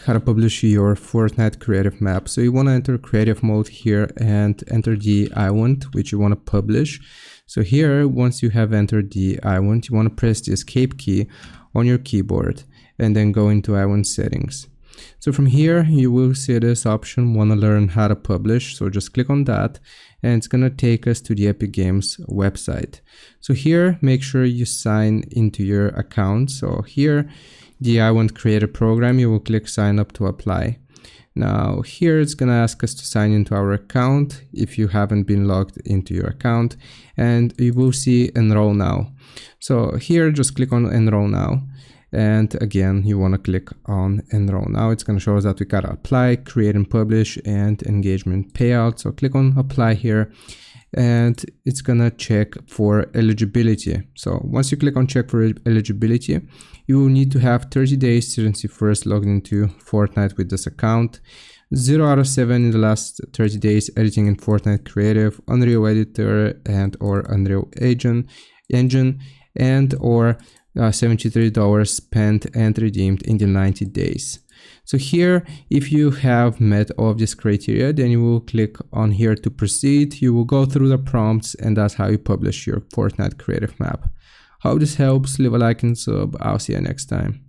how to publish your Fortnite creative map. So you want to enter creative mode here and enter the event which you want to publish. So here, once you have entered the event, you want to press the escape key on your keyboard and then go into event settings. So from here, you will see this option, want to learn how to publish. So just click on that and it's going to take us to the Epic Games website. So here, make sure you sign into your account. So here, the event creator program, you will click sign up to apply. Now here it's going to ask us to sign into our account if you haven't been logged into your account, and you will see enroll now. So here just click on enroll now. And again, you want to click on enroll now. It's going to show us that we got to apply, create and publish, and engagement payout. So click on apply here and it's going to check for eligibility. So once you click on check for eligibility, you will need to have 30 days since you first logged into Fortnite with this account. 0 out of 7 in the last 30 days editing in Fortnite Creative, Unreal Editor and or Unreal Engine and or $73 spent and redeemed in the 90 days. So here, if you have met all of this criteria, then you will click on here to proceed. You will go through the prompts and that's how you publish your Fortnite creative map. Hope this helps. Leave a like and sub. I'll see you next time.